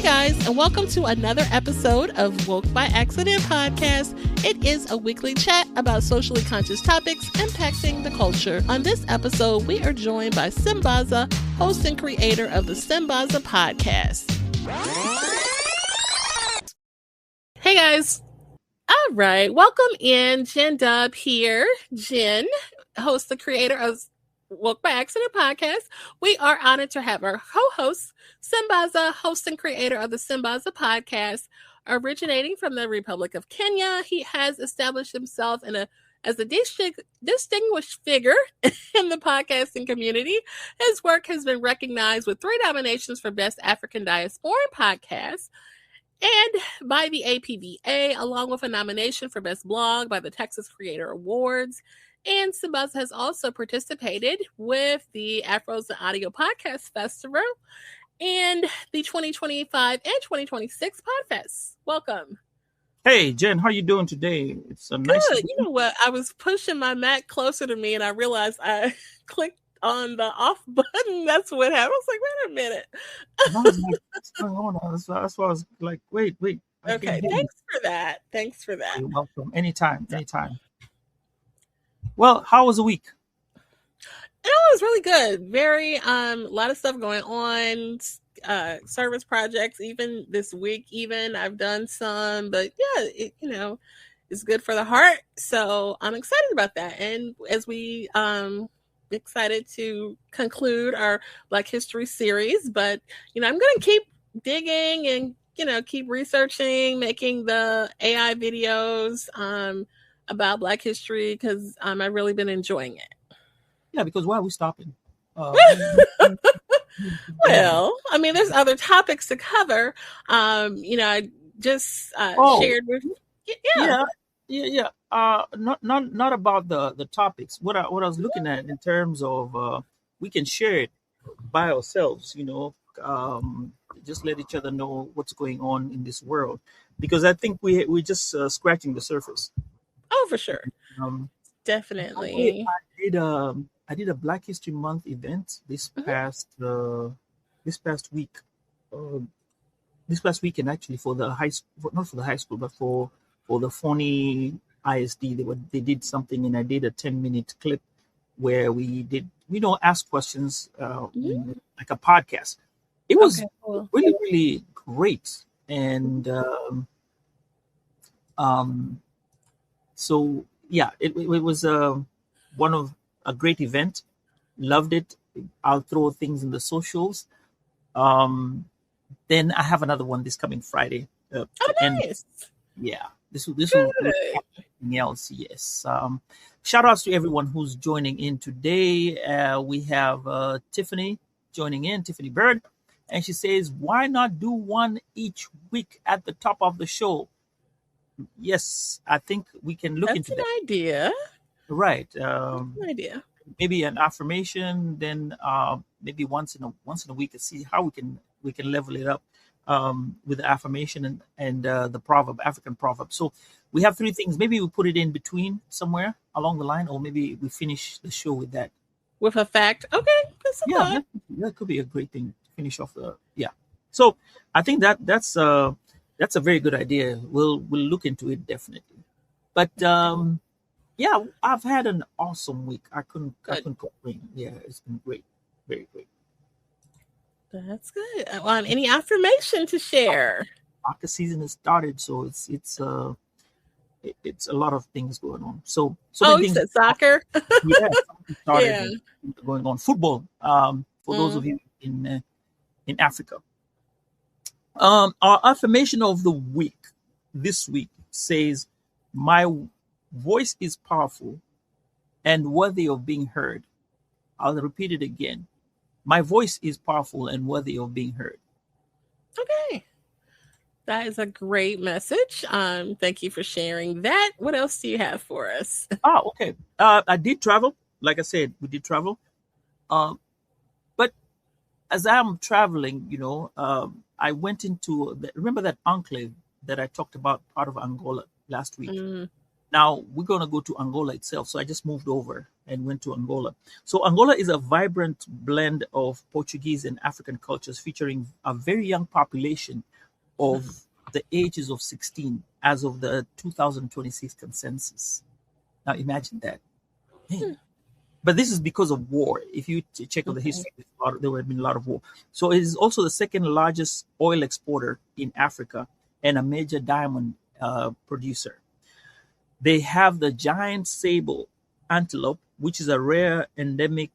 guys, and welcome to another episode of Woke by Accident Podcast. It is a weekly chat about socially conscious topics impacting the culture. On this episode, we are joined by Sambaza, host and creator of the Sambaza Podcast. Hey guys. All right. Welcome in. Jen Dub here. Jen, host, the creator of Woke by Accident Podcast. We are honored to have our co-host, Sambaza, host and creator of the Sambaza Podcast. Originating from the Republic of Kenya, he has established himself as a distinguished figure in the podcasting community. His work has been recognized with 3 nominations for Best African Diasporan Podcast and by the APVA, along with a nomination for Best Blog by the Texas Creator Awards. And Sambaza has also participated with the Afros and Audio Podcast Festival and the 2025 and 2026 Podfest. Welcome. Hey, Jen, how you doing today? It's a nice. Good. You know what? I was pushing my Mac closer to me, and I realized I clicked on the off button. That's what happened. I was like, wait a minute. I was like, what's going on? That's why I was like, wait. Okay, thanks for that. You're welcome. Anytime. Well, how was the week? It was really good. Very, a lot of stuff going on, service projects, even this week, I've done some, but yeah, it's good for the heart. So I'm excited about that. And as we, excited to conclude our Black History series, but, I'm going to keep digging and, keep researching, making the AI videos, about Black history, because I've really been enjoying it. Yeah, because why are we stopping? Well, there's other topics to cover. I just shared with Yeah. Not about the topics. What I was looking at in terms of we can share it by ourselves. Just let each other know what's going on in this world, because I think we're just scratching the surface. Oh, for sure. Definitely. I did a Black History Month event this past week. This past weekend, actually, for the high school, not for the high school, but for the Phony ISD. They did something, and I did a 10-minute clip where we did, ask questions like a podcast. It was really, really great, and so yeah, it was one of a great event. Loved it. I'll throw things in the socials. Then I have another one this coming Friday. Nice. Yeah, this will be something else. Yes. Shout outs to everyone who's joining in today. We have Tiffany joining in, Tiffany Bird, and she says, "Why not do one each week at the top of the show?" Yes, I think we can look into that. That's an idea. Right. An idea. Maybe an affirmation, then maybe once in a week to see how we can level it up with the affirmation and the proverb, African proverb. So we have 3 things. Maybe we put it in between somewhere along the line, or maybe we finish the show with that. With a fact. Okay. That's a thought. That could be a great thing to finish off the So I think that's a very good idea. We'll look into it definitely. But yeah, I've had an awesome week. I couldn't complain. Yeah, it's been great, very great. That's good. Any affirmation to share? Soccer season has started, so it's a lot of things going on. So many you things. said soccer. Yeah, started going on. Football. For those of you in Africa. Our affirmation of the week this week says, "My voice is powerful and worthy of being heard." I'll repeat it again. My voice is powerful and worthy of being heard. Okay. That is a great message. Thank you for sharing that. What else do you have for us? Oh, okay. I did travel. Like I said, we did travel. But as I'm traveling, I went into, remember that enclave that I talked about, part of Angola last week? Now we're going to go to Angola itself. So I just moved over and went to Angola. So Angola is a vibrant blend of Portuguese and African cultures, featuring a very young population of the ages of 16 as of the 2026 census. Now imagine that. Man. But this is because of war. If you check out the history, there have been a lot of war. So it is also the second largest oil exporter in Africa and a major diamond producer. They have the giant sable antelope, which is a rare endemic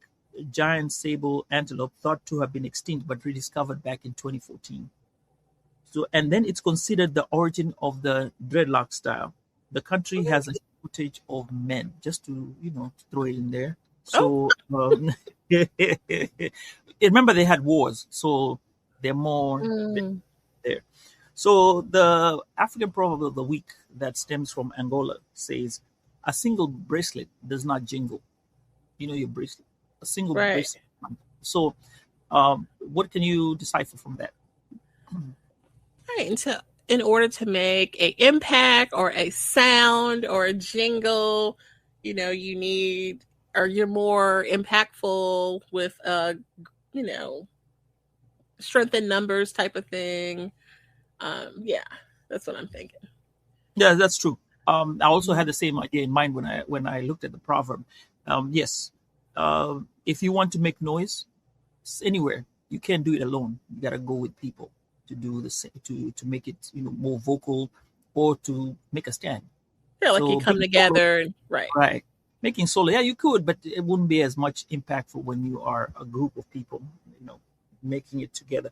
giant sable antelope thought to have been extinct but rediscovered back in 2014. So, and then it's considered the origin of the dreadlock style. The country has a shortage of men, just to throw it in there. So remember they had wars, so they're more there. So the African proverb of the week that stems from Angola says, "A single bracelet does not jingle." You know your bracelet, a single bracelet. So, what can you decipher from that? Right. And so in order to make an impact or a sound or a jingle, you need, or you're more impactful with strength in numbers type of thing. Yeah, that's what I'm thinking. Yeah, that's true. I also had the same idea in mind when I looked at the proverb. Yes, if you want to make noise anywhere, you can't do it alone. You gotta go with people to do the same, to make it more vocal, or to make a stand. Yeah, like you come together, right. Making solo, yeah, you could, but it wouldn't be as much impactful when you are a group of people, making it together.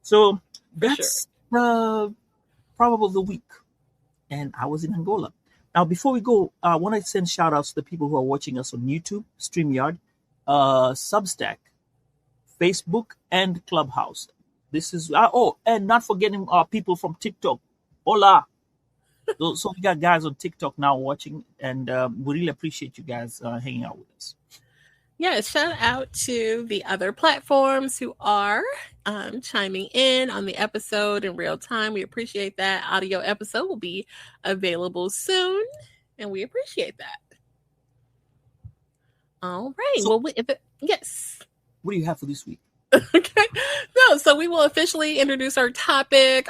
So that's the proverb of the week. And I was in Angola. Now, before we go, I want to send shout outs to the people who are watching us on YouTube, StreamYard, Substack, Facebook, and Clubhouse. This is, and not forgetting our people from TikTok. Hola. So we got guys on TikTok now watching, and we really appreciate you guys hanging out with us. Yeah, shout out to the other platforms who are chiming in on the episode in real time. We appreciate that. Audio episode will be available soon, and we appreciate that. All right. So, yes. What do you have for this week? Okay. No, so we will officially introduce our topic.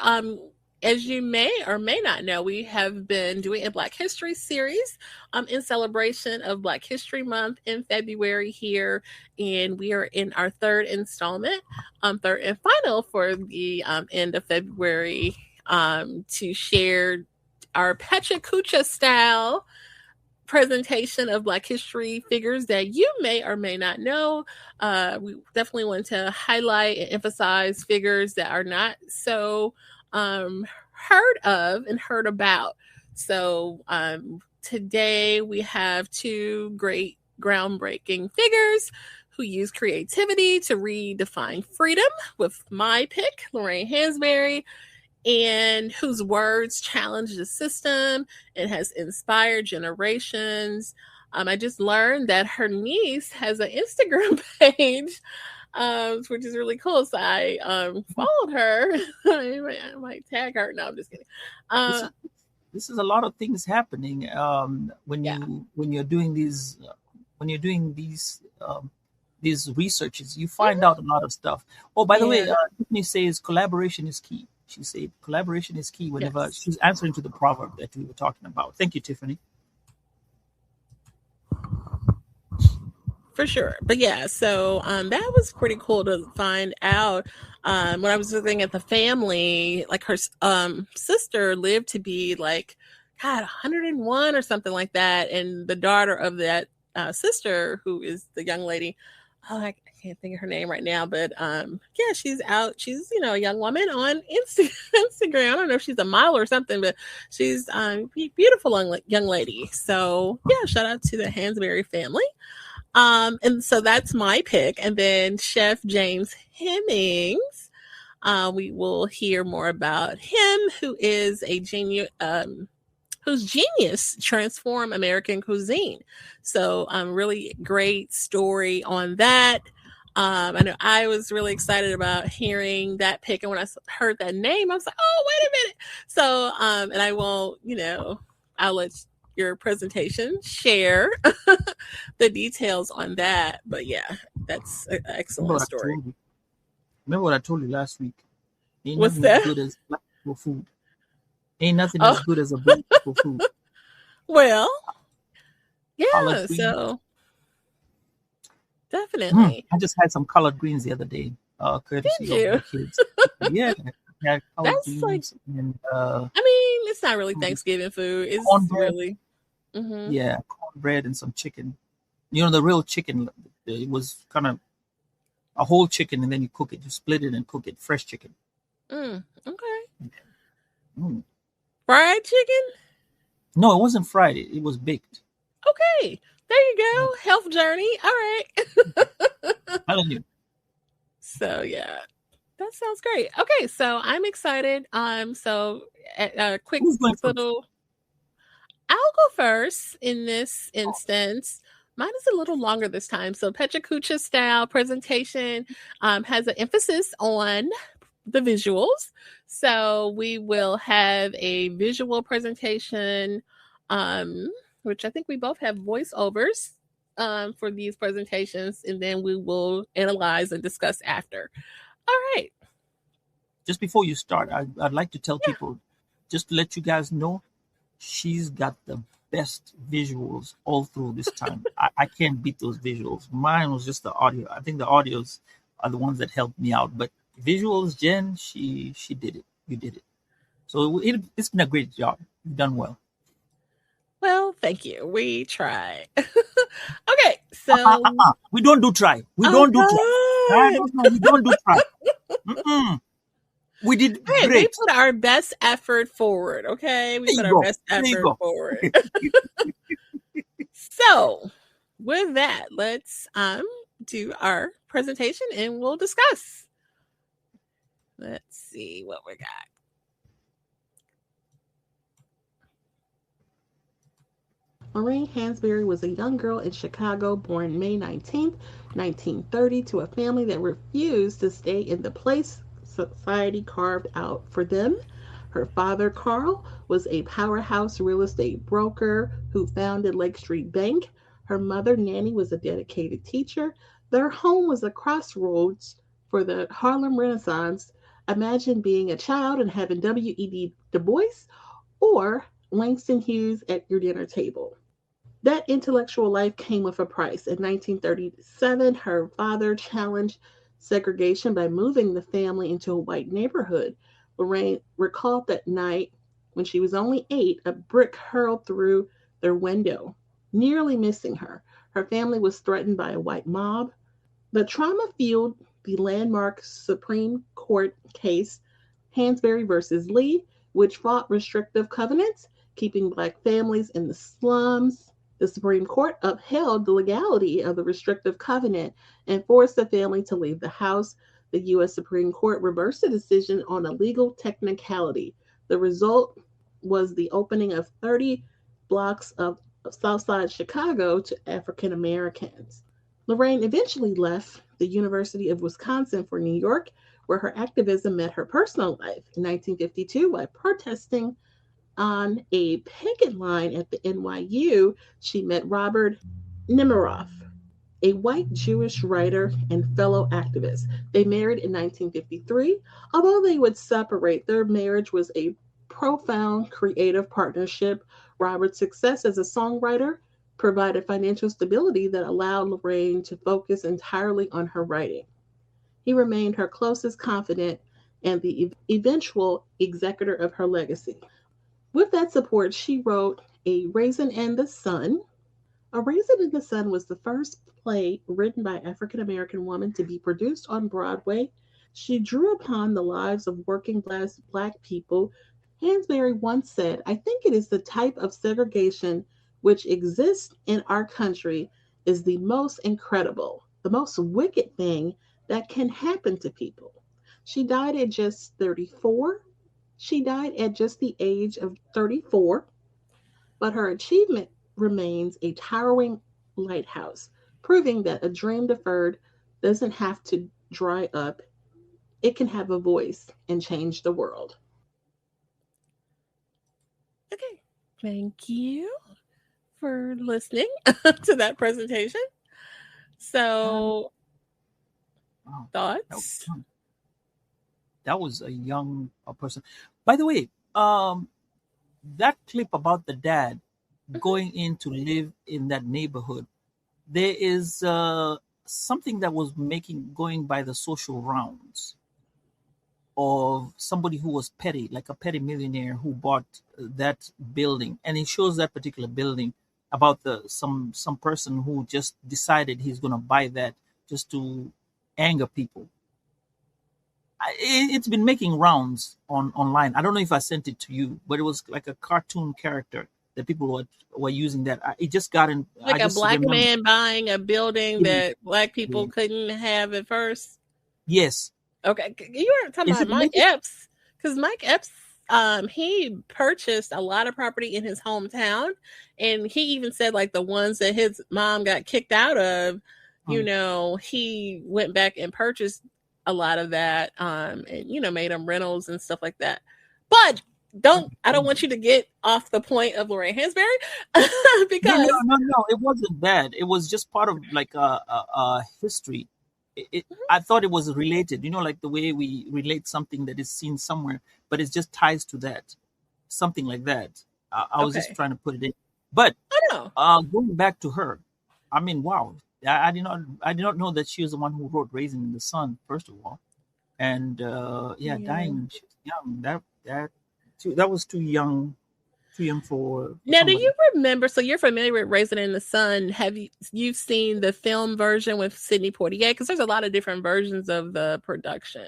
As you may or may not know, we have been doing a Black History series in celebration of Black History Month in February here. And we are in our third installment, third and final for the end of February to share our Pecha Kucha style presentation of Black history figures that you may or may not know. We definitely want to highlight and emphasize figures that are not so heard of and heard about. So today we have two great groundbreaking figures who use creativity to redefine freedom with my pick, Lorraine Hansberry, and whose words challenge the system and has inspired generations. I just learned that her niece has an Instagram page, which is really cool. So I followed her. I might tag her. No, I'm just kidding. This is a lot of things happening when you're doing these these researches. You find out a lot of stuff. Oh, by the way, Tiffany says collaboration is key. She said collaboration is key whenever she's answering to the proverb that we were talking about. Thank you, Tiffany. For sure. But yeah, so that was pretty cool to find out. When I was looking at the family, like her sister lived to be like, God, 101 or something like that. And the daughter of that sister, who is the young lady, I can't think of her name right now, but she's out. She's a young woman on Instagram. I don't know if she's a model or something, but she's a beautiful young lady. So yeah, shout out to the Hansberry family. And so that's my pick. And then Chef James Hemings, we will hear more about him, who is a genius. Whose genius transformed American cuisine. So really great story on that. I know I was really excited about hearing that pick. And when I heard that name, I was like, oh, wait a minute. So, and I won't, I'll let your presentation share the details on that. But yeah, that's an excellent story. Remember what I told you last week? Ain't What's nothing as that? good as black people food. Ain't nothing Oh, as good as a black people food. well, Collard yeah. greens. So definitely. I just had some collard greens the other day, Did courtesy of you? the kids. Yeah, I had collard That's like, greens and I mean, it's not really some Thanksgiving food. It's cornbread. really, mm-hmm. Yeah, cornbread and some chicken. You know, the real chicken. It was kind of a whole chicken, and then you cook it. You split it and cook it. Fresh chicken. Okay. Mm. Fried chicken? No, it wasn't fried. It was baked. Okay. There you Yeah, go. Health journey. All right. telling you. So yeah. That sounds great. Okay, so I'm excited. So a quick Who's going first? little I'll go first in this instance. Mine is a little longer this time. So Petra Kucha style presentation has an emphasis on the visuals. So we will have a visual presentation, which I think we both have voiceovers for these presentations, and then we will analyze and discuss after. All right. Just before you start, I'd like to tell Yeah. people, just to let you guys know, she's got the best visuals all through this time. I can't beat those visuals. Mine was just the audio. I think the audios are the ones that helped me out. But visuals, Jen, she did it. You did it. So it's been a great job. You've done well. Well, thank you. We try. Okay, so We don't do try. We oh don't do try. god. No, we don't do try. Mm-mm. We did Hey, we great. put our best effort forward, okay? We There put you our go. best There you effort go. forward. So, with that, let's do our presentation and we'll discuss. Let's see what we got. Lorraine Hansberry was a young girl in Chicago born May 19th, 1930, to a family that refused to stay in the place society carved out for them. Her father, Carl, was a powerhouse real estate broker who founded Lake Street Bank. Her mother, Nanny, was a dedicated teacher. Their home was a crossroads for the Harlem Renaissance. Imagine being a child and having W.E.B. Du Bois or Langston Hughes at your dinner table. That intellectual life came with a price. In 1937, her father challenged segregation by moving the family into a white neighborhood. Lorraine recalled that night when she was only 8, a brick hurled through their window, nearly missing her. Her family was threatened by a white mob. The trauma fueled the landmark Supreme Court case, Hansberry versus Lee, which fought restrictive covenants, keeping Black families in the slums. The Supreme Court upheld the legality of the restrictive covenant and forced the family to leave the house. The U.S. Supreme Court reversed the decision on a legal technicality. The result was the opening of 30 blocks of Southside Chicago to African Americans. Lorraine eventually left the University of Wisconsin for New York, where her activism met her personal life. In 1952, while protesting on a picket line at the NYU, she met Robert Nemiroff, a white Jewish writer and fellow activist. They married in 1953. Although they would separate, their marriage was a profound creative partnership. Robert's success as a songwriter provided financial stability that allowed Lorraine to focus entirely on her writing. He remained her closest confidant and the eventual executor of her legacy. With that support, she wrote A Raisin in the Sun. A Raisin in the Sun was the first play written by African American woman to be produced on Broadway. She drew upon the lives of working class Black people. Hansberry once said, I think it is the type of segregation which exists in our country is the most incredible, the most wicked thing that can happen to people. She died at just 34. She died at just the age of 34, but her achievement remains a towering lighthouse, proving that a dream deferred doesn't have to dry up. It can have a voice and change the world. Okay. Thank you for listening to that presentation. So, Wow, that was thoughts? fun. that was a young person. By the way, that clip about the dad going in to live in that neighborhood, there is something that was going by the social rounds of somebody who was petty, like a petty millionaire who bought that building, and it shows that particular building about some person who just decided he's going to buy that just to anger people. It's been making rounds online. I don't know if I sent it to you, but it was like a cartoon character that people were using. That it just got in, like a black man buying a building that black people couldn't have at first. Yes. Okay, you were talking about Mike Epps, because Mike Epps, he purchased a lot of property in his hometown, and he even said like the ones that his mom got kicked out of, you know, he went back and purchased a lot of that, and you know, made them rentals and stuff like that. But I don't want you to get off the point of Lorraine Hansberry because no, it wasn't bad. It was just part of like a history. I thought it was related, you know, like the way we relate something that is seen somewhere, but it just ties to that, something like that. I was just trying to put it in, but going back to her, I mean, wow, I did not know that she was the one who wrote "Raisin in the Sun" first of all, and dying when she was young. That was too young for now. Somebody. Do you remember? So you're familiar with "Raisin in the Sun"? Have you've seen the film version with Sidney Poitier? Because there's a lot of different versions of the production.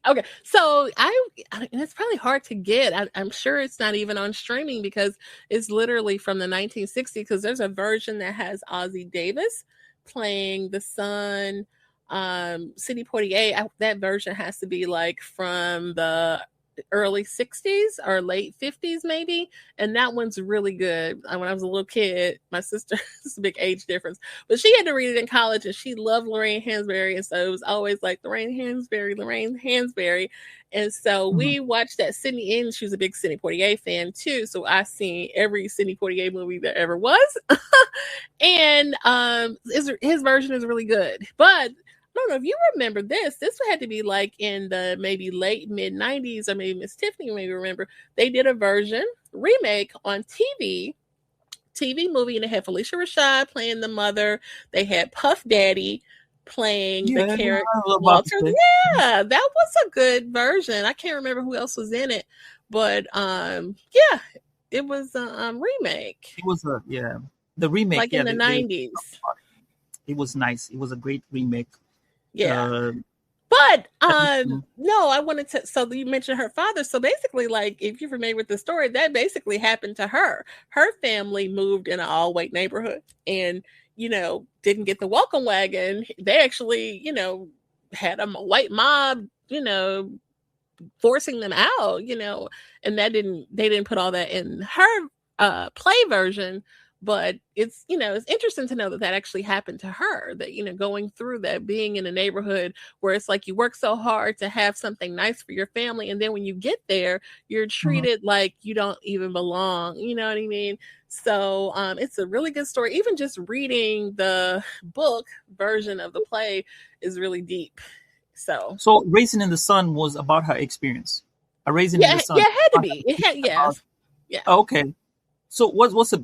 Okay, so it's probably hard to get. I'm sure it's not even on streaming because it's literally from the 1960s. Because there's a version that has Ossie Davis playing the son. Sidney Poitier. That version has to be like from the early 60s or late 50s maybe, and that one's really good. When I was a little kid, my sister, it's a big age difference, but she had to read it in college, and she loved Lorraine Hansberry, and so it was always like Lorraine Hansberry, and so we watched that Sidney, and she was a big Sidney Poitier fan too, so I seen every Sidney Poitier movie there ever was. And his version is really good, but I don't know if you remember this. This had to be like in the maybe late mid 90s, or maybe Miss Tiffany maybe remember. They did a remake on TV movie, and they had Felicia Rashad playing the mother. They had Puff Daddy playing the character Walter. Yeah, that was a good version. I can't remember who else was in it, but it was a remake. It was the remake, like in the 90s. It was nice. It was a great remake. Yeah. But no, I wanted to. So you mentioned her father. So basically, like, if you're familiar with the story, that basically happened to her. Her family moved in an all-white neighborhood, and didn't get the welcome wagon. They actually, had a white mob, forcing them out, and they didn't put all that in her play version. But it's, it's interesting to know that actually happened to her, that, going through that, being in a neighborhood where it's like you work so hard to have something nice for your family. And then when you get there, you're treated like you don't even belong. You know what I mean? So it's a really good story. Even just reading the book version of the play is really deep. So Raisin in the Sun was about her experience. A Raisin in the Sun. Yeah, it had to be. It had, yes. Yeah. Okay. So what's a...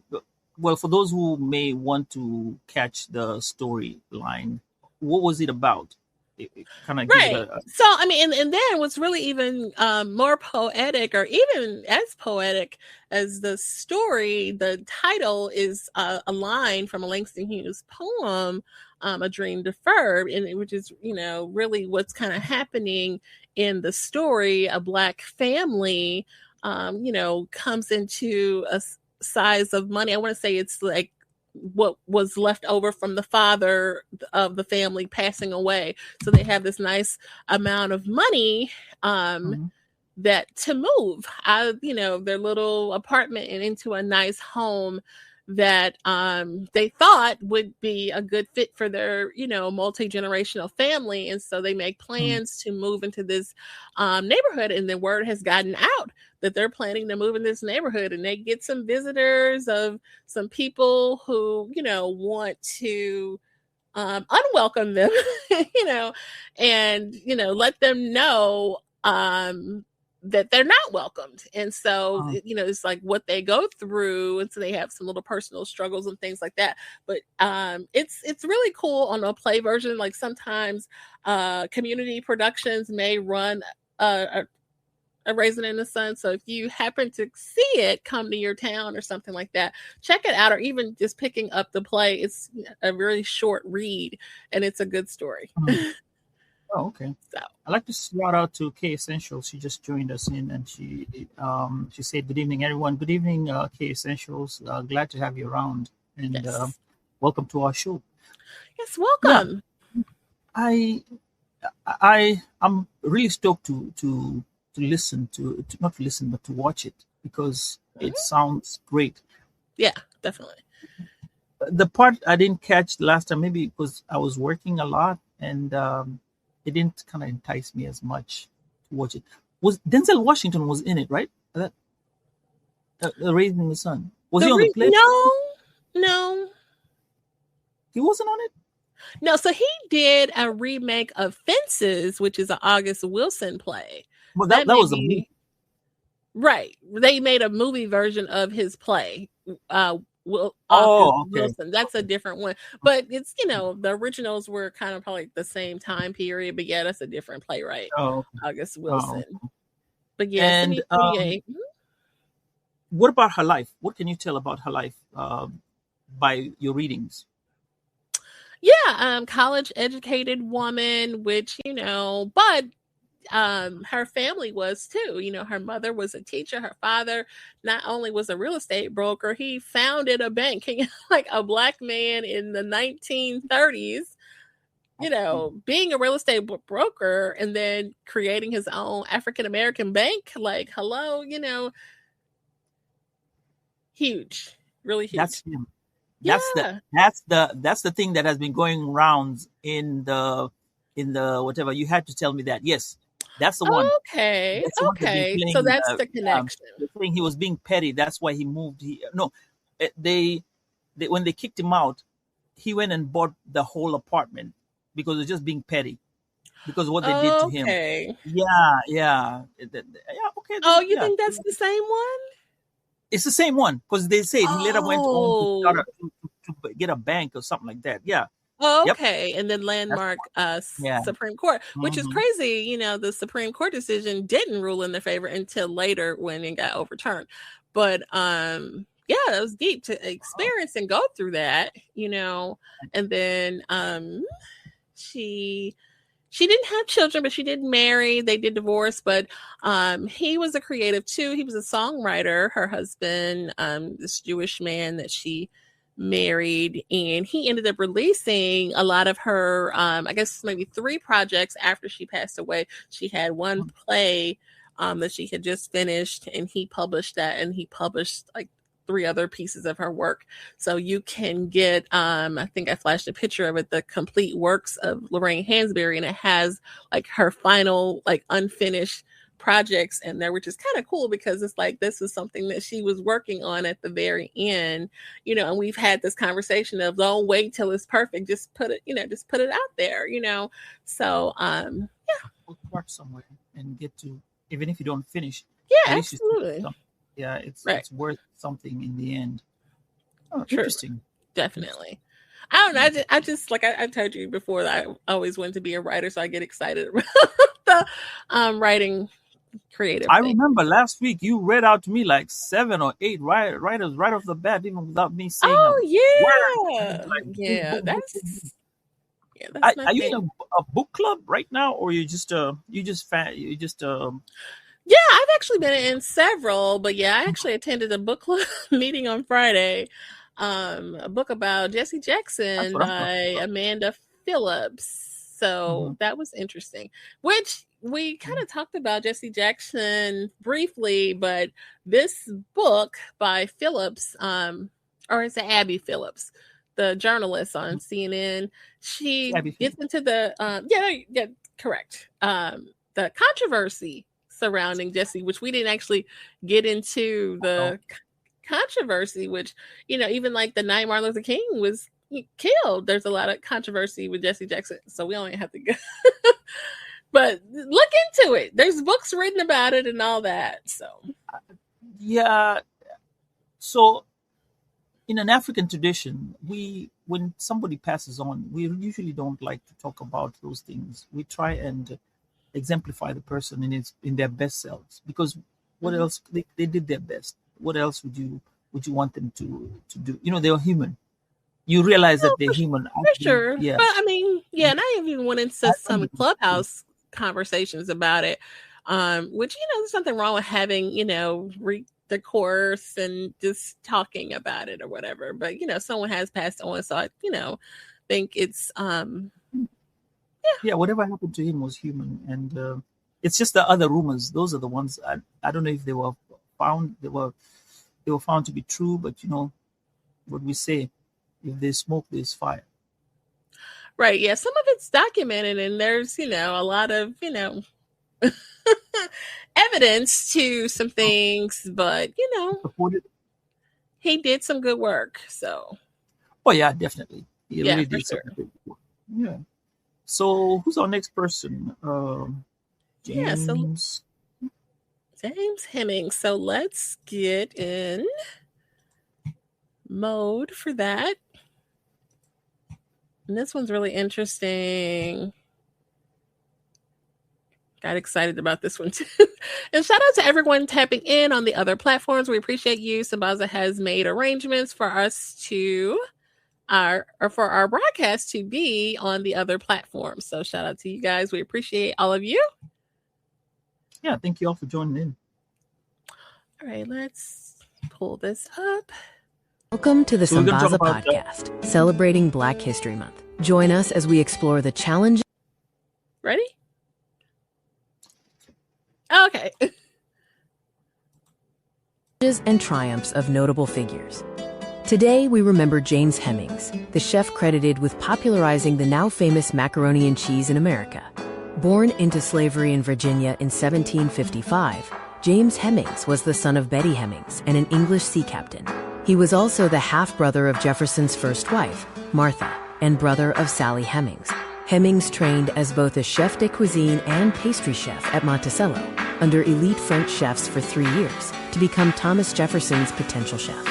Well, for those who may want to catch the storyline, what was it about? It kind of right. So, I mean, and then what's really even more poetic, or even as poetic as the story, the title is a line from a Langston Hughes poem, A Dream Deferred, and which is, really what's kind of happening in the story. A Black family, comes into a size of money. I want to say it's like what was left over from the father of the family passing away. So they have this nice amount of money that to move out of, their little apartment and into a nice home that they thought would be a good fit for their, multi-generational family. And so they make plans to move into this neighborhood, and the word has gotten out that they're planning to move in this neighborhood, and they get some visitors of some people who, want to unwelcome them, and, let them know that they're not welcomed. And so, it's like what they go through. And so they have some little personal struggles and things like that. But it's really cool on a play version. Like sometimes community productions may run a Raisin in the Sun. So if you happen to see it come to your town or something like that, check it out, or even just picking up the play. It's a really short read and it's a good story. Oh, okay. So I'd like to shout out to K Essentials. She just joined us in, and she said, "Good evening, everyone. Good evening, K Essentials. Glad to have you around, and yes. Welcome to our show." Yes, welcome. Yeah, I'm really stoked to listen to not to listen but to watch it, because it sounds great. Yeah, definitely. The part I didn't catch last time, maybe because I was working a lot, and it didn't kind of entice me as much to watch it. Was Denzel Washington was in it, right? That Raisin in the Sun. Was he on the play? No. He wasn't on it? No, so he did a remake of Fences, which is an August Wilson play. Well, that was a movie. Right. They made a movie version of his play. Wilson. That's a different one. But it's, the originals were kind of probably the same time period. But yeah, that's a different playwright. August Wilson. But yeah, and what about her life? What can you tell about her life by your readings? Yeah, college educated woman, which, but her family was too. Her mother was a teacher. Her father not only was a real estate broker, he founded a bank. Like a Black man in the 1930s, being a real estate broker and then creating his own African-American bank. Like, hello, huge, really huge. That's him. That's the thing that has been going rounds in the whatever. You had to tell me that. Yes. That's the one. Okay. So that's the connection. The thing, he was being petty. That's why he moved. They when they kicked him out, he went and bought the whole apartment because it's just being petty. Because of what they did to him. Yeah. Okay. Oh, you think that's the same one? It's the same one, because they said he later went on to get a bank or something like that. Yeah. Oh, okay. Yep. And then landmark Supreme Court, which is crazy. The Supreme Court decision didn't rule in their favor until later when it got overturned. But it was deep to experience and go through that, and then she didn't have children, but she did marry. They did divorce, but he was a creative too. He was a songwriter. Her husband, this Jewish man that she married, and he ended up releasing a lot of her, I guess maybe 3 projects after she passed away. She had one play that she had just finished, and he published that, and he published like 3 other pieces of her work. So you can get, I think I flashed a picture of it, the complete works of Lorraine Hansberry, and it has like her final, like unfinished projects in there, which is kind of cool because it's like, this is something that she was working on at the very end, and we've had this conversation of don't wait till it's perfect. Just put it out there, So, We'll start somewhere and get to, even if you don't finish. Yeah, absolutely. Yeah, it's worth something in the end. Oh, true. Interesting. Definitely. I don't know. I just like I told you before that I always wanted to be a writer, so I get excited about the writing creative. I remember last week you read out to me like 7 or 8 writers right off the bat, even without me saying a word. Yeah, that's are you in a book club right now, or you just Yeah, I've actually been in several, but yeah, I actually attended a book club meeting on Friday. A book about Jesse Jackson by Amanda Phillips. So that was interesting, which we kind of talked about Jesse Jackson briefly, but this book by Phillips, or is it Abby Phillips, the journalist on CNN, she gets into the, correct. The controversy surrounding Jesse, which we didn't actually get into the controversy, which, even like the night Martin Luther King was killed. There's a lot of controversy with Jesse Jackson, so we don't have to go. But look into it. There's books written about it and all that. So Yeah. So in an African tradition, when somebody passes on, we usually don't like to talk about those things. We try and exemplify the person in their best selves, because what else they did their best. What else would you want them to do? They are human. You realize that they're human. For sure. Yeah. But I mean, yeah, and I even went into some Clubhouse conversations about it. Which, there's nothing wrong with having, read the course and just talking about it or whatever. But, someone has passed on. So I, think it's yeah, whatever happened to him was human. And it's just the other rumors. Those are the ones I don't know if they were found found to be true, but what we say, if there's smoke, there's fire. Right. Yeah. Some of it's documented, and there's, a lot of, evidence to some things, but, he did some good work. So. Oh, yeah, definitely. He yeah, really did some good work. Yeah. So who's our next person? James. James Hemings. So let's get in mode for that. And this one's really interesting. Got excited about this one too. And shout out to everyone tapping in on the other platforms. We appreciate you. Sambaza has made arrangements for us for our broadcast to be on the other platforms. So shout out to you guys. We appreciate all of you. Yeah, thank you all for joining in. All right, let's pull this up. Welcome to the Sambaza Podcast, celebrating Black History Month. Join us as we explore the challenges. Ready? Okay. And triumphs of notable figures. Today, we remember James Hemings, the chef credited with popularizing the now famous macaroni and cheese in America. Born into slavery in Virginia in 1755, James Hemings was the son of Betty Hemings and an English sea captain. He was also the half-brother of Jefferson's first wife, Martha, and brother of Sally Hemings. Hemings trained as both a chef de cuisine and pastry chef at Monticello, under elite French chefs for 3 years, to become Thomas Jefferson's potential chef.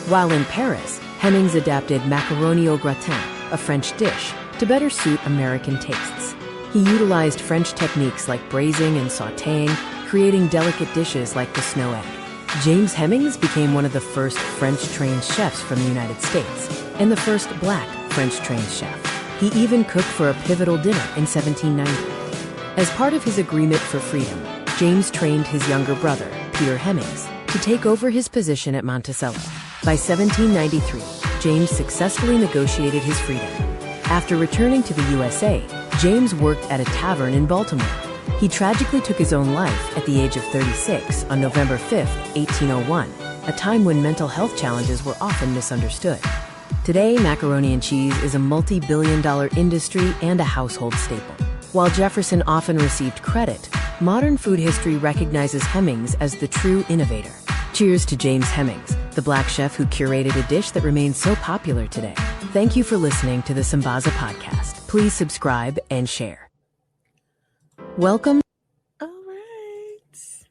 While in Paris, Hemings adapted macaroni au gratin, a French dish, to better suit American tastes. He utilized French techniques like braising and sautéing, creating delicate dishes like the snow egg. James Hemings became one of the first French-trained chefs from the United States, and the first Black French-trained chef. He even cooked for a pivotal dinner in 1790. As part of his agreement for freedom, James trained his younger brother, Peter Hemings, to take over his position at Monticello. By 1793, James successfully negotiated his freedom. After returning to the USA, James worked at a tavern in Baltimore. He tragically took his own life at the age of 36 on November 5, 1801, a time when mental health challenges were often misunderstood. Today, macaroni and cheese is a multi-billion-dollar industry and a household staple. While Jefferson often received credit, modern food history recognizes Hemings as the true innovator. Cheers to James Hemings, the Black chef who curated a dish that remains so popular today. Thank you for listening to the Sambaza Podcast. Please subscribe and share. Welcome. All right.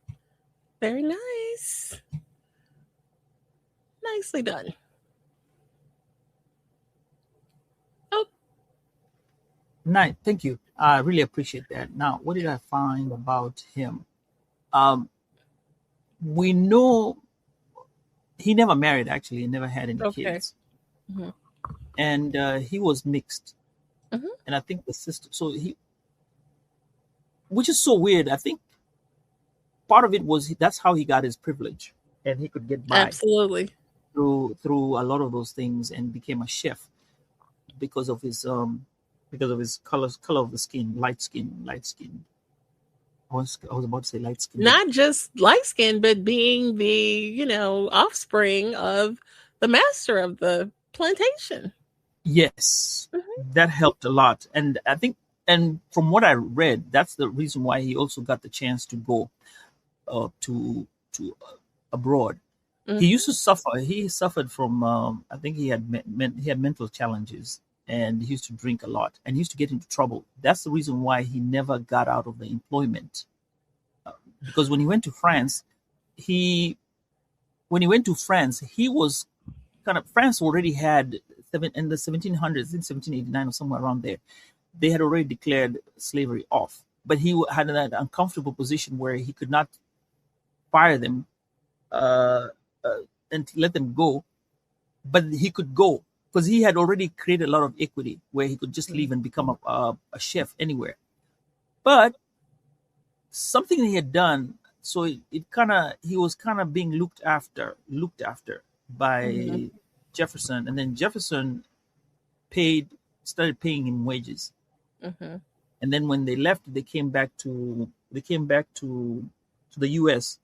Very nice. Nicely done. Oh. Nice. Thank you. I really appreciate that. Now, what did I find about him? We know he never married, actually. He never had any kids. Mm-hmm. And he was mixed. Mm-hmm. And I think the sister, which is so weird. I think part of it was that's how he got his privilege, and he could get by absolutely through a lot of those things, and became a chef because of his color of the skin, light skin. I was about to say light skin. Not just light skin, but being the offspring of the master of the plantation. Yes, mm-hmm. That helped a lot, and I think. And from what I read, that's the reason why he also got the chance to go to abroad, He used to suffer. He suffered from, I think he had he had mental challenges, and he used to drink a lot, and he used to get into trouble. That's the reason why he never got out of the employment. Because when he went to France, he he was kind of, France already had in the 1700s, in 1789 or somewhere around there, they had already declared slavery off. But he had that uncomfortable position where he could not fire them uh, and let them go, but he could go because he had already created a lot of equity where he could just leave and become a chef anywhere. But something he had done, so it kind of, he was kind of being looked after by Jefferson, and then Jefferson started paying him wages. And then when they left, they came back to the U.S.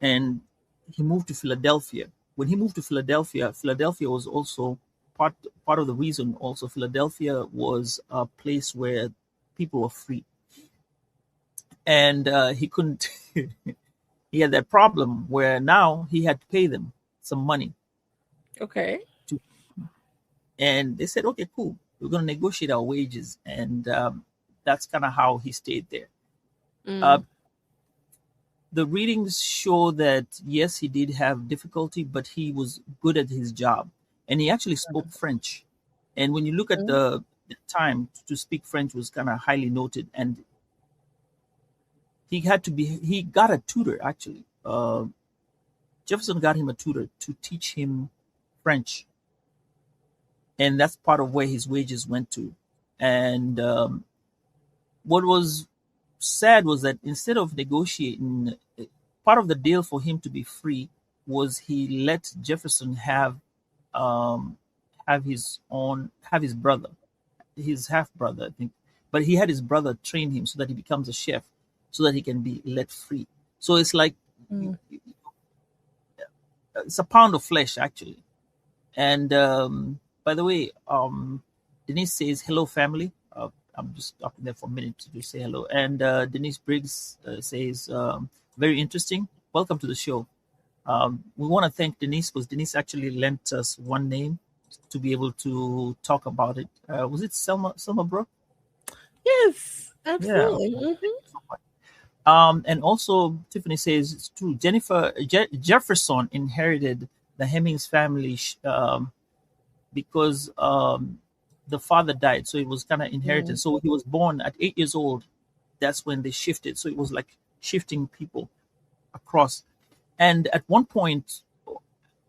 and he moved to Philadelphia. When he moved to Philadelphia, Philadelphia was also part of the reason. Also, Philadelphia was a place where people were free, and he couldn't. He had that problem where now he had to pay them some money. Okay. And they said, okay, cool, we're going to negotiate our wages. And that's kind of how he stayed there. The readings show that, yes, he did have difficulty, but he was good at his job. And he actually spoke French. And when you look at the time to speak French was kind of highly noted. And he got a tutor, actually. Jefferson got him a tutor to teach him French. And that's part of where his wages went to. And what was sad was that instead of negotiating, part of the deal for him to be free was he let Jefferson have his brother, his half brother, I think. But he had his brother train him so that he becomes a chef, so that he can be let free. So it's like it's a pound of flesh, actually. And by the way, Denise says, hello, family. I'm just stopping there for a minute to just say hello. And Denise Briggs says, very interesting. Welcome to the show. We want to thank Denise because Denise actually lent us one name to be able to talk about it. Was it Selma Brooke? Yes, absolutely. Yeah. And also, Tiffany says, it's true. Jefferson inherited the Hemings family because the father died, so it was kind of inherited. So he was born at 8 years old. That's when they shifted. So it was like shifting people across. And at one point,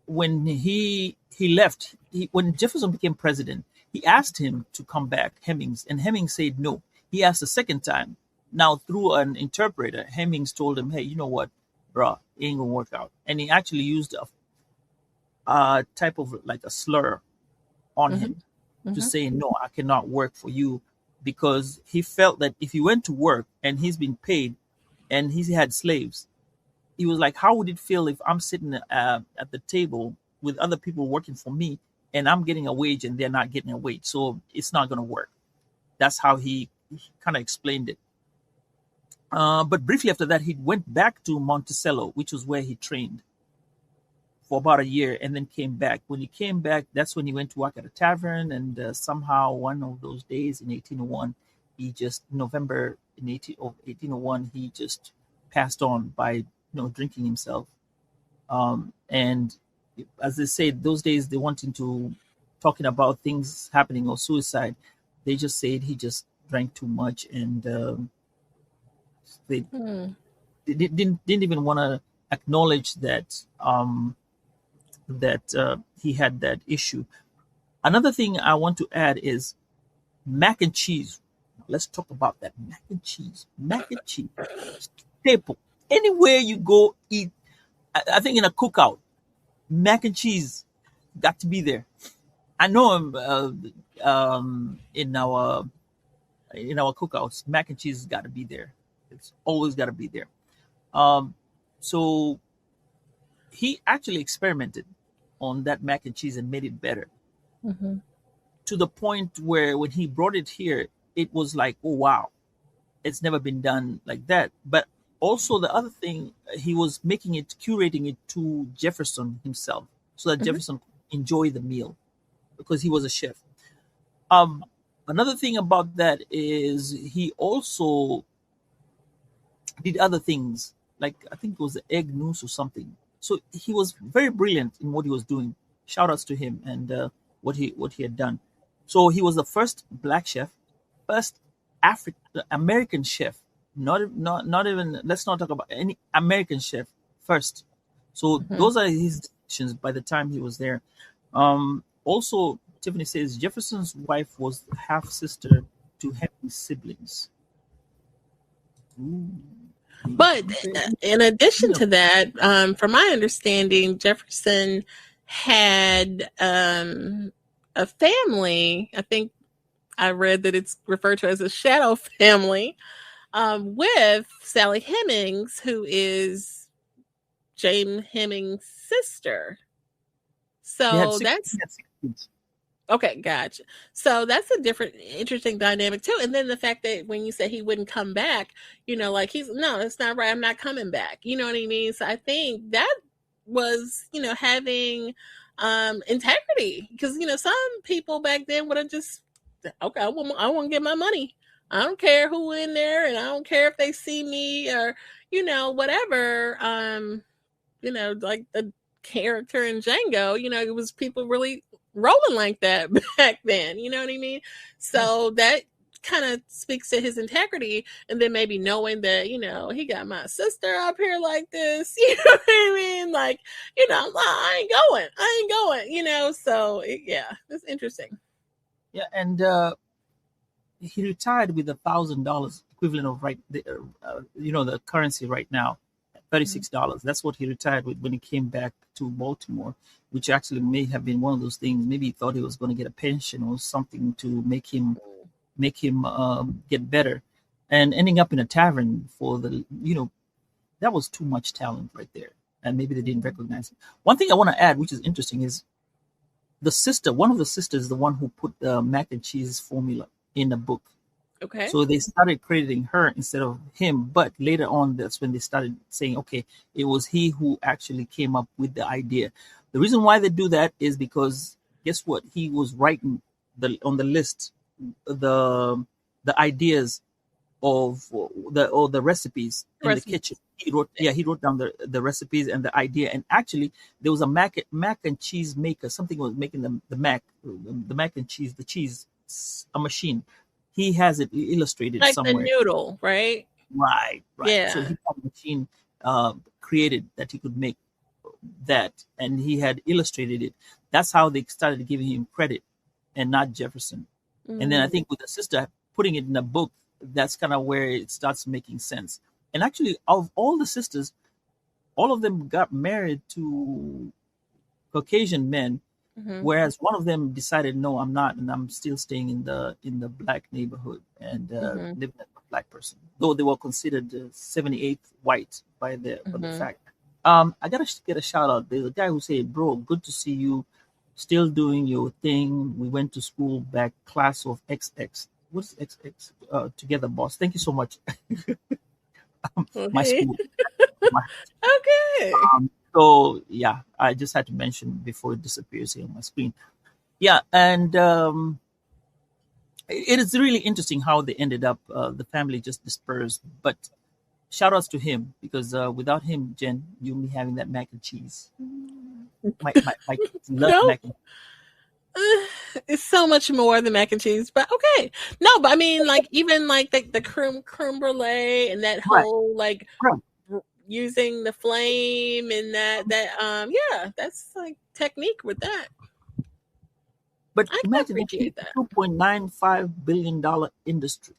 when he left, when Jefferson became president, he asked him to come back, Hemings, and Hemings said no. He asked a second time. Now, through an interpreter, Hemings told him, hey, you know what, bruh, it ain't gonna work out. And he actually used a type of like a slur on him to say, no, I cannot work for you, because he felt that if he went to work and he's been paid and he had slaves, he was like, how would it feel if I'm sitting at the table with other people working for me and I'm getting a wage and they're not getting a wage? So it's not going to work. That's how he kind of explained it. But briefly after that, he went back to Monticello, which was where he trained for about a year, and then came back. When he came back, that's when he went to work at a tavern, and somehow one of those days in 1801, November in 1801, he just passed on by drinking himself. And as they say, those days they weren't into talking about things happening or suicide. They just said he just drank too much, and they didn't even want to acknowledge that he had that issue. Another thing I want to add is mac and cheese. Let's talk about that mac and cheese. Mac and cheese, staple. Anywhere you go eat, I think in a cookout, mac and cheese got to be there. I know in our cookouts, mac and cheese has got to be there. It's always got to be there. So he actually experimented on that mac and cheese and made it better, to the point where when he brought it here, it was like, oh wow, it's never been done like that. But also the other thing, he was curating it to Jefferson himself, so that Jefferson could enjoy the meal because he was a chef. Another thing about that is he also did other things, like I think it was the egg noose or something. So he was very brilliant in what he was doing. Shout outs to him and what he had done. So he was the first black chef, first American chef. Not even, let's not talk about any American chef first. So those are his distinctions by the time he was there. Also, Tiffany says Jefferson's wife was half sister to Henry's siblings. Ooh. But in addition to that, from my understanding, Jefferson had a family. I think I read that it's referred to as a shadow family with Sally Hemings, who is James Hemings' sister. So that's okay, gotcha. So that's a different, interesting dynamic too. And then the fact that when you said he wouldn't come back, like no, it's not right. I'm not coming back. You know what I mean? So I think that was, having integrity, because, some people back then would have just, okay, I want to get my money. I don't care who in there, and I don't care if they see me or, whatever. Like the character in Django, it was people really rolling like that back then. You know what I mean? So that kind of speaks to his integrity, and then maybe knowing that, he got my sister up here like this, you know what I mean? Like, I ain't going, so yeah, it's interesting. Yeah. And he retired with $1,000 equivalent of the currency right now, $36. That's what he retired with when he came back to Baltimore, which actually may have been one of those things. Maybe he thought he was going to get a pension or something to make him get better, and ending up in a tavern for that was too much talent right there, and maybe they didn't recognize it. One thing I want to add, which is interesting, is one of the sisters, the one who put the mac and cheese formula in the book. Okay. So they started crediting her instead of him, but later on, that's when they started saying, okay, it was he who actually came up with the idea. The reason why they do that is because guess what? He was writing on the list the ideas of the recipes in the kitchen. He wrote down the recipes and the idea. And actually, there was a mac and cheese maker. Something was making the mac and cheese, the cheese, a machine. He has it illustrated like somewhere. Like the noodle, right? Right. Yeah. So he had a machine created that he could make that, and he had illustrated it. That's how they started giving him credit, and not Jefferson. Mm-hmm. And then I think with the sister putting it in a book, that's kind of where it starts making sense. And actually, of all the sisters, all of them got married to Caucasian men, whereas one of them decided, no, I'm not, and I'm still staying in the black neighborhood and living as a black person, though they were considered 78th white by the fact. I gotta get a shout out. There's a guy who said, "Bro, good to see you, still doing your thing. We went to school back, class of XX." What's XX? Together, boss. Thank you so much. My school. Okay. So yeah, I just had to mention before it disappears here on my screen. Yeah, and it is really interesting how they ended up. The family just dispersed, but shout outs to him, because without him, Jen, you'll be having that mac and cheese. My kids love mac and cheese. It's so much more than mac and cheese, but okay. No, but I mean, like, even like the creme brulee and that whole using the flame and that yeah, that's like technique with that. But imagine that $2.95 billion industry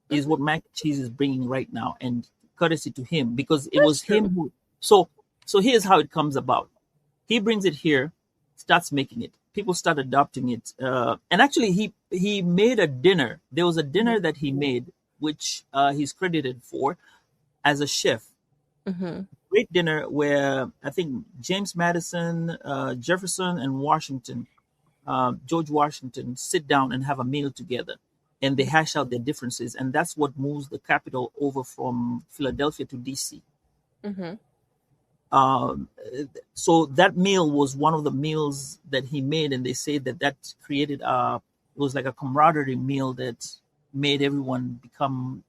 is what mac and cheese is bringing right now, and courtesy to him, because it was him who. So here's how it comes about. He brings it here, starts making it. People start adopting it, and actually, he made a dinner. There was a dinner that he made, which he's credited for as a chef. Great dinner where I think James Madison, Jefferson, and George Washington sit down and have a meal together. and they hash out their differences, and that's what moves the capital over from Philadelphia to DC. Mm-hmm. So that meal was one of the meals that he made, and they say that created it was like a camaraderie meal that made everyone become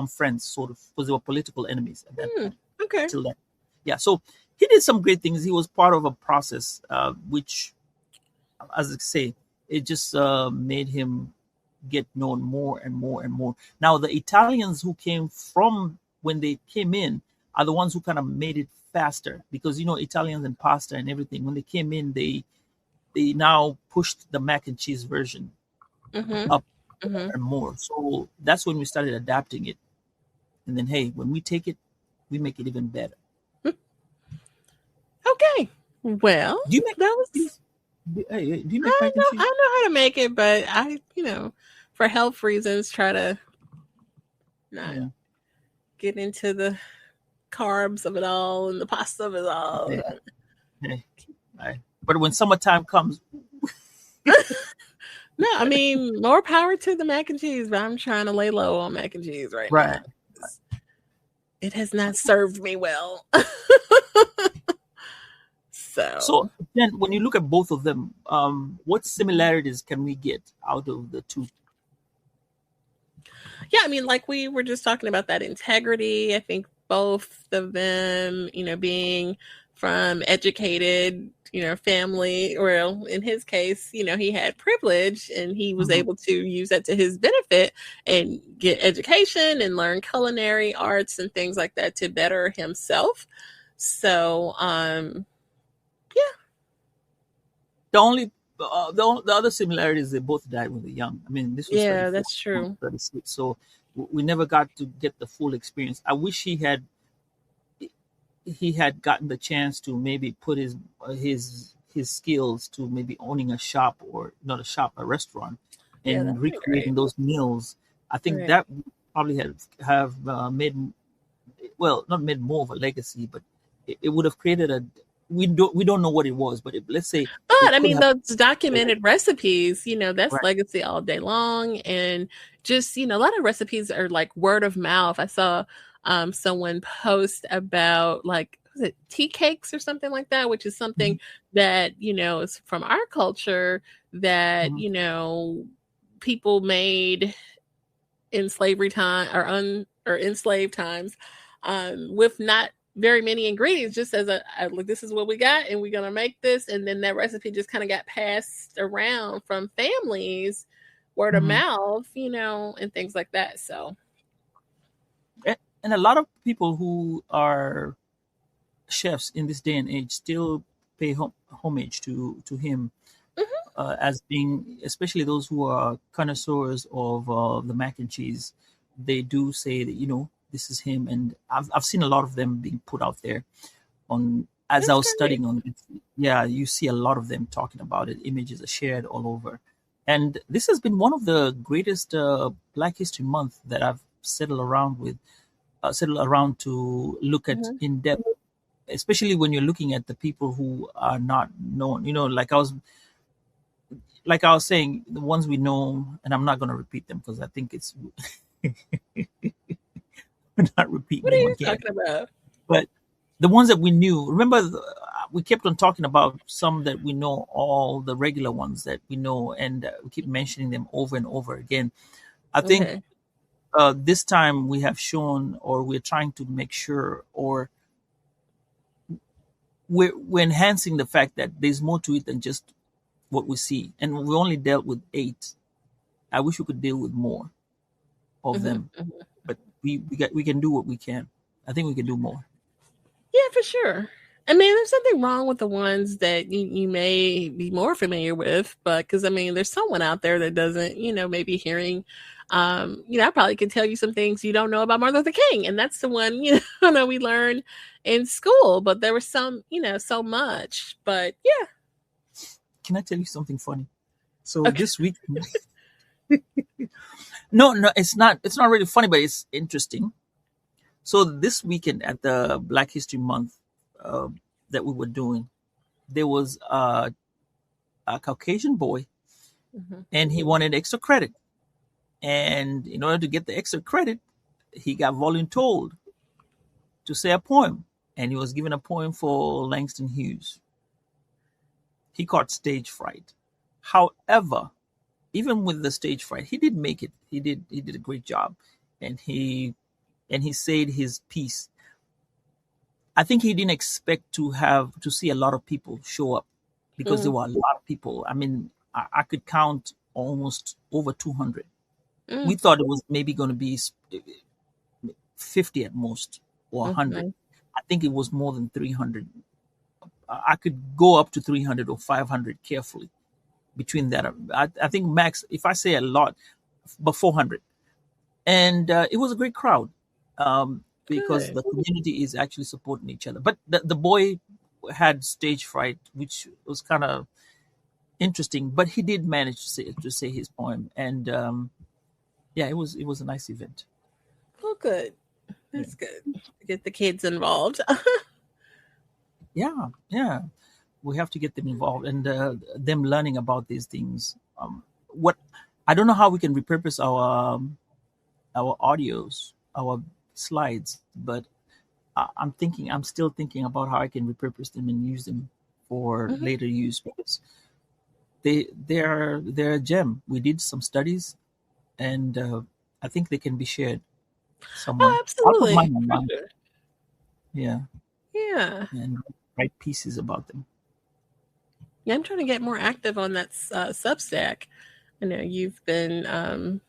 friends, sort of, because they were political enemies at that time. Okay. Till then. Yeah, so he did some great things. He was part of a process, which, as I say, it just made him get known more and more and more. Now, the Italians who came from, when they came in, are the ones who kind of made it faster, because Italians and pasta and everything, when they came in, they now pushed the mac and cheese version up and more. So that's when we started adapting it, and then, hey, when we take it, we make it even better. Okay, well, Do you make that was do you make mac and cheese? I know how to make it, but I for health reasons try to not get into the carbs of it all and the pasta of it all. But when summertime comes, no, I mean, more power to the mac and cheese, but I'm trying to lay low on mac and cheese right now. It has not served me well. So then, when you look at both of them, what similarities can we get out of the two? Yeah, I mean, like we were just talking about that integrity. I think both of them, being from educated, family, or in his case, he had privilege and he was able to use that to his benefit and get education and learn culinary arts and things like that to better himself. So, The other similarity is they both died when they were young. I mean, this was that's true. 36, so we never got to get the full experience. I wish he had gotten the chance to maybe put his skills to maybe owning a shop, or not a shop, a restaurant, and recreating those meals. I think that would probably have made, well, not made more of a legacy, but it would have created we don't know what it was, but let's say. But I mean, those documented recipes, that's legacy all day long. And just, a lot of recipes are like word of mouth. I saw someone post about, like, was it tea cakes or something like that, which is something that, is from our culture that, people made in slavery time or enslaved times with not very many ingredients, just as like, this is what we got and we're going to make this. And then that recipe just kind of got passed around from families, word of mouth, and things like that. So. And a lot of people who are chefs in this day and age still pay homage to him, as being, especially those who are connoisseurs of the mac and cheese. They do say that, this is him, and I've seen a lot of them being put out there as I was studying on it. Yeah, you see a lot of them talking about it. Images are shared all over, and this has been one of the greatest Black History Month that I've settled around to look at in depth, especially when you're looking at the people who are not known. Like I was saying, the ones we know, and I'm not going to repeat them because I think it's. Not repeating what are you again. Talking about? But the ones that we knew, remember, we kept on talking about some that we know, all the regular ones that we know, and we keep mentioning them over and over again. I think this time we have shown, or we're trying to make sure, or we're enhancing the fact that there's more to it than just what we see. And we only dealt with 8. I wish we could deal with more of them. But we can do what we can. I think we can do more. Yeah, for sure. I mean, there's something wrong with the ones that you may be more familiar with, but because I mean, there's someone out there that doesn't, maybe hearing, I probably could tell you some things you don't know about Martin Luther King, and that's the one, we learned in school. But there was some, so much. But yeah. Can I tell you something funny? So this week. No, it's not. It's not really funny, but it's interesting. So this weekend at the Black History Month that we were doing, there was a Caucasian boy, and he wanted extra credit. And in order to get the extra credit, he got voluntold to say a poem. And he was given a poem for Langston Hughes. He caught stage fright. However, even with the stage fright, he did make it. He did a great job. And he said his piece. I think he didn't expect to see a lot of people show up, because there were a lot of people. I mean, I could count almost over 200. We thought it was maybe going to be 50 at most, or 100. I think it was more than 300. I could go up to 300 or 500 carefully between that. I think max, if I say a lot, but 400. And it was a great crowd, because the community is actually supporting each other. But the boy had stage fright, which was kind of interesting. But he did manage to say his poem, and it was a nice event. Oh, good. That's good. Get the kids involved. Yeah. We have to get them involved, and them learning about these things. What I don't know how we can repurpose our audios, our slides, but I'm still thinking about how I can repurpose them and use them for later use, because they're a gem. We did some studies, and I think they can be shared somewhere. Oh, absolutely. I'll put mine online. Yeah. And write pieces about them. Yeah, I'm trying to get more active on that Substack. I know you've been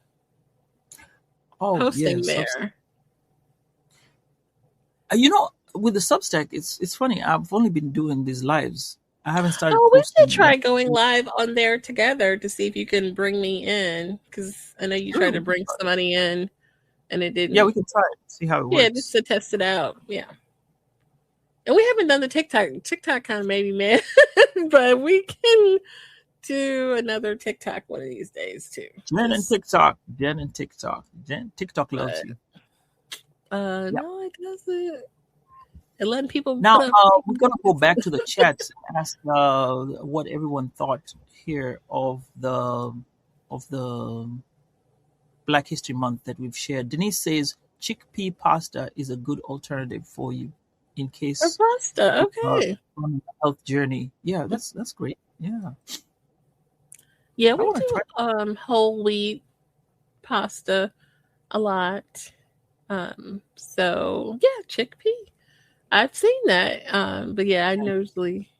posting there. With the Substack, it's funny. I've only been doing these lives. I haven't started. Oh, we should try going live on there together to see if you can bring me in, because I know you tried to bring somebody in, and it didn't. Yeah, we can try it. See how it works. Yeah, just to test it out. Yeah. And we haven't done the TikTok. TikTok kind of made me mad, but we can do another TikTok one of these days too. Jen and TikTok. TikTok loves you. No, it doesn't. And letting people now. We're gonna go back to the chats and ask what everyone thought here of the Black History Month that we've shared. Denise says chickpea pasta is a good alternative for you in case pasta. Okay. On a health journey. Yeah, that's great. Yeah. Yeah, we do whole wheat pasta a lot. So yeah, chickpea. I've seen that. But yeah, I usually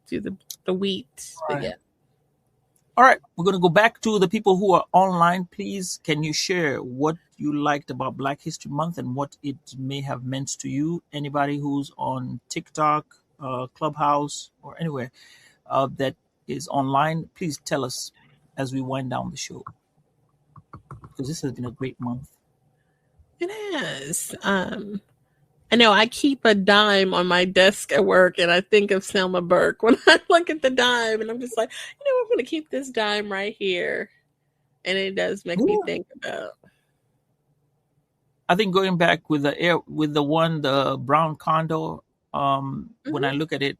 do the wheat. But yeah. All right, we're going to go back to the people who are online. Please, can you share what you liked about Black History Month and what it may have meant to you? Anybody who's on TikTok, Clubhouse, or anywhere that is online, please tell us as we wind down the show, because this has been a great month. It has. I know I keep a dime on my desk at work, and I think of Selma Burke when I look at the dime, and I'm just like, I'm going to keep this dime right here. And it does make me think about. I think going back with the brown condor, when I look at it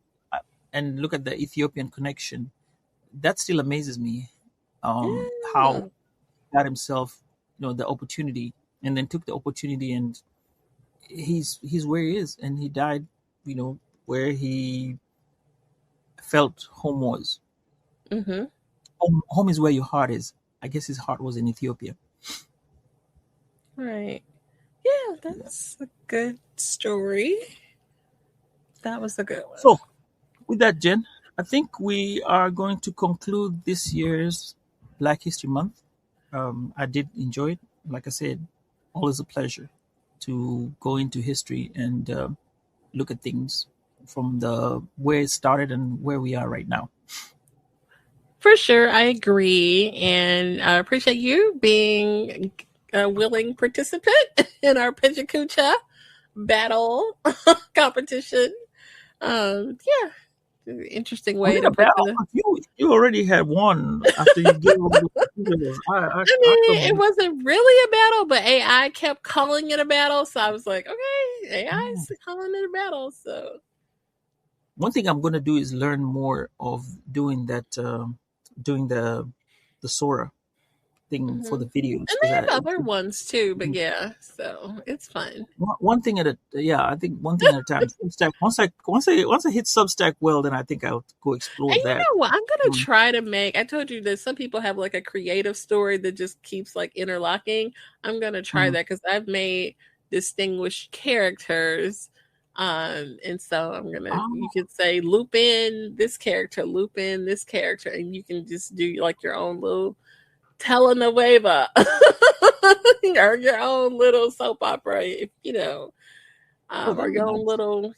and look at the Ethiopian connection, that still amazes me. How he got himself, the opportunity, and then took the opportunity, and he's where he is, and he died, where he felt home was. Home is where your heart is. I guess his heart was in Ethiopia. Right. Yeah, that's a good story. That was a good one. So, with that, Jen, I think we are going to conclude this year's Black History Month. I did enjoy it. Like I said, always a pleasure to go into history and look at things from where it started and where we are right now. For sure, I agree, and I appreciate you being a willing participant in our Pejakucha battle competition. Interesting way to put it. You already had won after you gave over the it wasn't really a battle, but AI kept calling it a battle, so I was like, okay, AI is calling it a battle. So one thing I'm going to do is learn more of doing that, doing the Sora. thing for the videos. And they have other ones too, but yeah, so it's fun. One thing at a I think one thing at a time. Substack. Once I hit Substack, well, then I think I'll go explore and that. You know what? I'm gonna try to make. I told you that some people have like a creative story that just keeps like interlocking. I'm gonna try that because I've made distinguished characters. And so I'm gonna. You could say loop in this character, and you can just do like your own little telenovela or your own little soap opera, if you know, or your own little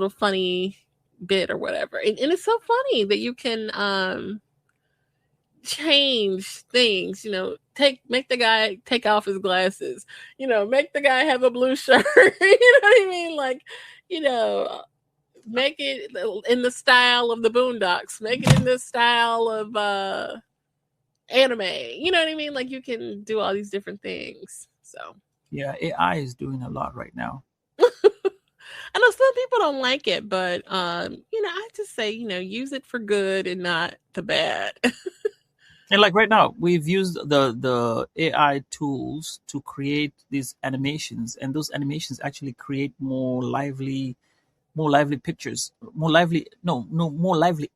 funny bit or whatever. And it's so funny that you can change things, make the guy take off his glasses, make the guy have a blue shirt. You know what I mean? Like, make it in the style of the Boondocks, make it in the style of anime. You know what I mean? Like, you can do all these different things. So yeah, AI is doing a lot right now. I know some people don't like it, but I just say, use it for good and not the bad. And like right now, we've used the AI tools to create these animations, and those animations actually create more lively pictures, more lively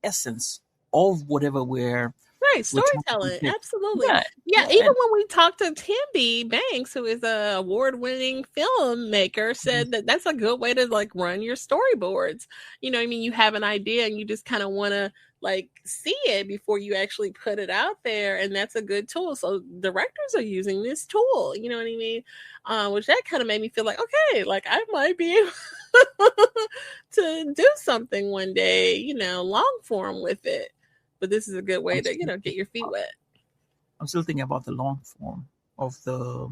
essence of whatever we're storytelling. Absolutely. Yeah. Even when we talked to Timby Banks, who is a award-winning filmmaker, said that that's a good way to like run your storyboards. You have an idea and you just kind of want to like see it before you actually put it out there, and that's a good tool. So directors are using this tool, you know what I mean? Which that kind of made me feel like, okay, like I might be able to do something one day, long form with it. But this is a good way to, get your feet wet. I'm still thinking about the long form of the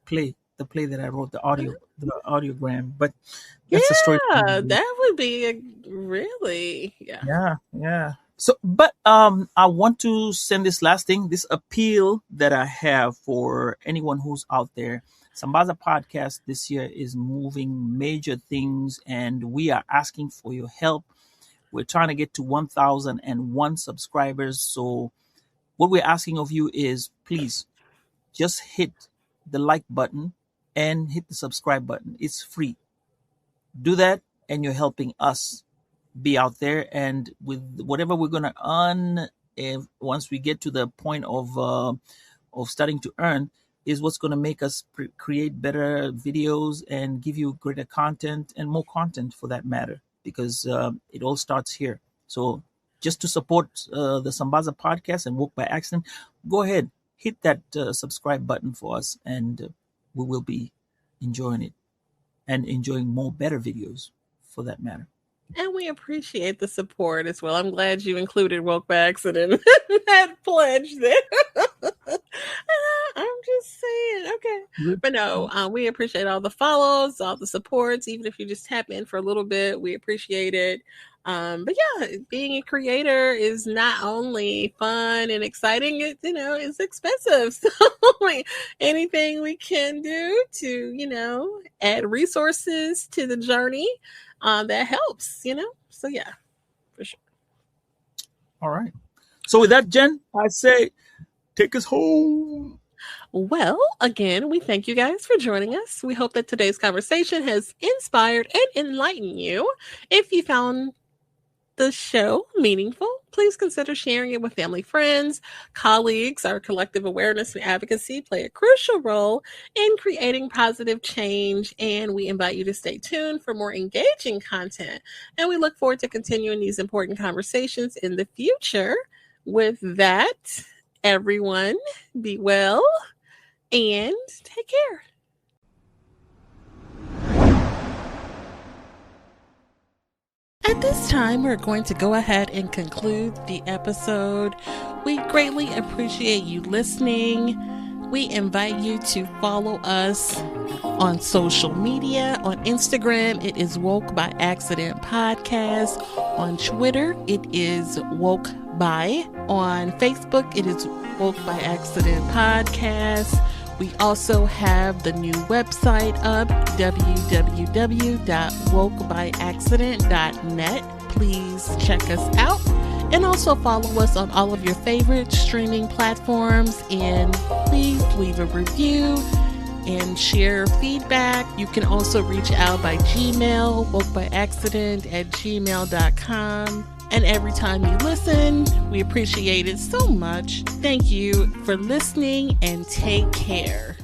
play that I wrote, the audiogram. But that's the story. Yeah, that would be really, yeah. So, but I want to send this appeal that I have for anyone who's out there. Sambaza Podcast this year is moving major things, and we are asking for your help. We're trying to get to 1,001 subscribers. So what we're asking of you is, please just hit the like button and hit the subscribe button. It's free. Do that, and you're helping us be out there. And with whatever we're going to earn, once we get to the point of starting to earn, is what's going to make us create better videos and give you greater content and more content for that matter. Because it all starts here. So just to support the Sambaza Podcast and Woke by Accident, go ahead, hit that subscribe button for us, and we will be enjoying it and enjoying more better videos for that matter. And we appreciate the support as well. I'm glad you included Woke by Accident in that pledge there. I'm just saying, okay. But no, we appreciate all the follows, all the supports, even if you just tap in for a little bit, we appreciate it. But yeah, being a creator is not only fun and exciting, it's expensive. So anything we can do to, add resources to the journey, that helps, So yeah, for sure. All right. So with that, Jen, I say, take us home. Well, again, we thank you guys for joining us. We hope that today's conversation has inspired and enlightened you. If you found the show meaningful, please consider sharing it with family, friends, colleagues. Our collective awareness and advocacy play a crucial role in creating positive change, and we invite you to stay tuned for more engaging content. And we look forward to continuing these important conversations in the future. With that, everyone, be well and take care. At this time, we're going to go ahead and conclude the episode. We greatly appreciate you listening. We invite you to follow us on social media. On Instagram, it is Woke by Accident Podcast. On Twitter, it is Woke by. On Facebook, it is Woke by Accident Podcast. We also have the new website up, www.wokebyaccident.net. Please check us out. And also follow us on all of your favorite streaming platforms. And please leave a review and share feedback. You can also reach out by Gmail, wokebyaccident@gmail.com. And every time you listen, we appreciate it so much. Thank you for listening and take care.